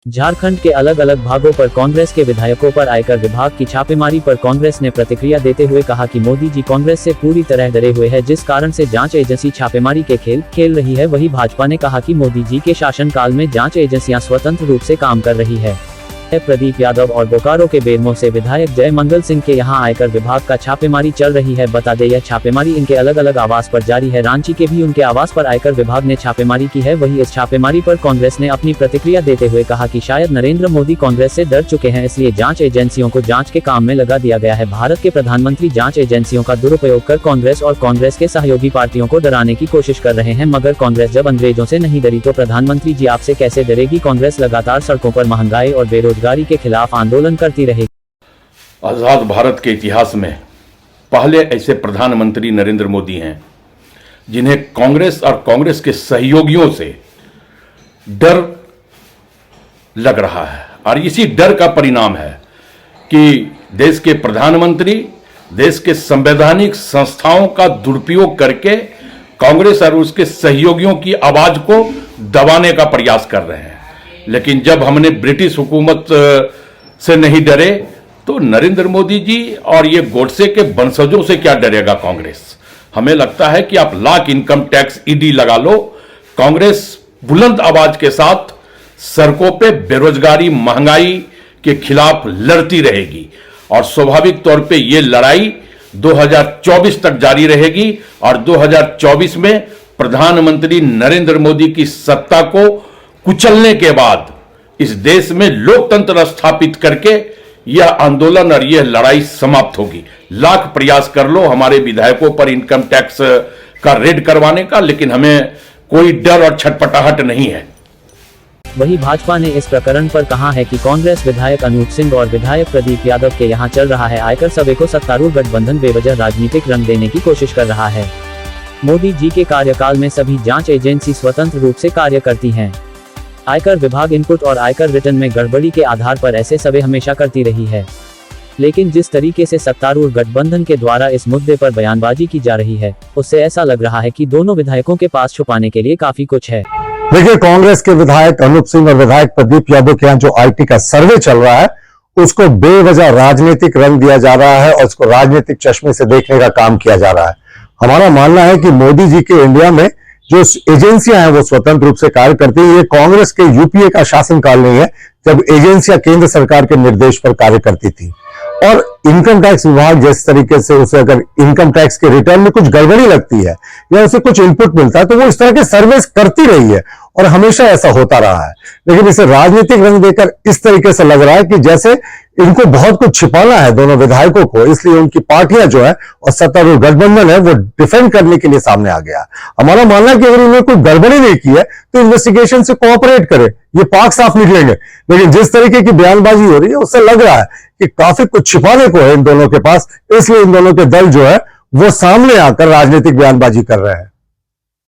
झारखंड के अलग अलग भागों पर कांग्रेस के विधायकों पर आयकर विभाग की छापेमारी पर कांग्रेस ने प्रतिक्रिया देते हुए कहा कि मोदी जी कांग्रेस से पूरी तरह डरे हुए हैं, जिस कारण से जांच एजेंसी छापेमारी के खेल खेल रही है। वहीं भाजपा ने कहा कि मोदी जी के शासनकाल में जांच एजेंसियां स्वतंत्र रूप से काम कर रही है। प्रदीप यादव और बोकारो के बेरमो से विधायक जय मंगल सिंह के यहां आयकर विभाग का छापेमारी चल रही है। बता दें, यह छापेमारी इनके अलग अलग आवास पर जारी है। रांची के भी उनके आवास पर आयकर विभाग ने छापेमारी की है। वहीं इस छापेमारी पर कांग्रेस ने अपनी प्रतिक्रिया देते हुए कहा कि शायद नरेंद्र मोदी कांग्रेस से डर चुके हैं, इसलिए जांच एजेंसियों को जांच के काम में लगा दिया गया है। भारत के प्रधानमंत्री जांच एजेंसियों का दुरुपयोग कर कांग्रेस और कांग्रेस के सहयोगी पार्टियों को डराने की कोशिश कर रहे हैं, मगर कांग्रेस जब अंग्रेजों से नहीं डरी तो प्रधानमंत्री जी आपसे कैसे डरेगी। कांग्रेस लगातार सड़कों पर महंगाई और बेरोजगारी के खिलाफ आंदोलन करती रहेगी। आजाद भारत के इतिहास में पहले ऐसे प्रधानमंत्री नरेंद्र मोदी हैं जिन्हें कांग्रेस और कांग्रेस के सहयोगियों से डर लग रहा है, और इसी डर का परिणाम है कि देश के प्रधानमंत्री देश के संवैधानिक संस्थाओं का दुरुपयोग करके कांग्रेस और उसके सहयोगियों की आवाज को दबाने का प्रयास कर रहे हैं। लेकिन जब हमने ब्रिटिश हुकूमत से नहीं डरे तो नरेंद्र मोदी जी और ये गोडसे के वंशजों से क्या डरेगा कांग्रेस। हमें लगता है कि आप लाख इनकम टैक्स ईडी लगा लो, कांग्रेस बुलंद आवाज के साथ सड़कों पे बेरोजगारी महंगाई के खिलाफ लड़ती रहेगी, और स्वाभाविक तौर पे ये लड़ाई 2024 तक जारी रहेगी। और 2024 में प्रधानमंत्री नरेंद्र मोदी की सत्ता को कुचलने के बाद इस देश में लोकतंत्र स्थापित करके यह आंदोलन और यह लड़ाई समाप्त होगी। लाख प्रयास कर लो हमारे विधायकों पर इनकम टैक्स का रेड करवाने का, लेकिन हमें कोई डर और छटपटाहट नहीं है। वहीं भाजपा ने इस प्रकरण पर कहा है कि कांग्रेस विधायक अनूप सिंह और विधायक प्रदीप यादव के यहां चल रहा है आयकर सर्वे को सत्तारूढ़ गठबंधन बेवजह राजनीतिक रंग देने की कोशिश कर रहा है। मोदी जी के कार्यकाल में सभी जांच एजेंसी स्वतंत्र रूप से कार्य करती हैं। आयकर विभाग इनपुट और आयकर रिटर्न में गड़बड़ी के आधार पर ऐसे सर्वे हमेशा करती रही है, लेकिन जिस तरीके से सत्तारूढ़ गठबंधन के द्वारा इस मुद्दे पर बयानबाजी की जा रही है, उससे ऐसा लग रहा है कि दोनों विधायकों के पास छुपाने के लिए काफी कुछ है। देखिए, कांग्रेस के विधायक अनूप सिंह और विधायक प्रदीप यादव के यहाँ जो आईटी का सर्वे चल रहा है उसको बेवजह राजनीतिक रंग दिया जा रहा है और उसको राजनीतिक चश्मे से देखने का काम किया जा रहा है। हमारा मानना है कि मोदी जी के इंडिया में जो एजेंसियां हैं वो स्वतंत्र रूप से कार्य करती है। ये कांग्रेस के यूपीए का शासनकाल नहीं है जब एजेंसियां केंद्र सरकार के निर्देश पर कार्य करती थी। और इनकम टैक्स विभाग जिस तरीके से उसे अगर इनकम टैक्स के रिटर्न में कुछ गड़बड़ी लगती है या उसे कुछ इनपुट मिलता है तो वो इस तरह के सर्विस करती रही है और हमेशा ऐसा होता रहा है। लेकिन इसे राजनीतिक रंग देकर इस तरीके से लग रहा है कि जैसे इनको बहुत कुछ छिपाना है दोनों विधायकों को, इसलिए उनकी पार्टियां जो है और सत्तारूढ़ गठबंधन है वो डिफेंड करने के लिए सामने आ गया। हमारा मानना है कि अगर उन्होंने कोई गड़बड़ी नहीं की है तो इन्वेस्टिगेशन से कोऑपरेट करे, ये पाक साफ निकलेंगे। लेकिन जिस तरीके की बयानबाजी हो रही है उससे लग रहा है कि काफी कुछ छिपाने को है इन दोनों के पास, इसलिए इन दोनों के दल जो है वो सामने आकर राजनीतिक बयानबाजी कर रहे हैं।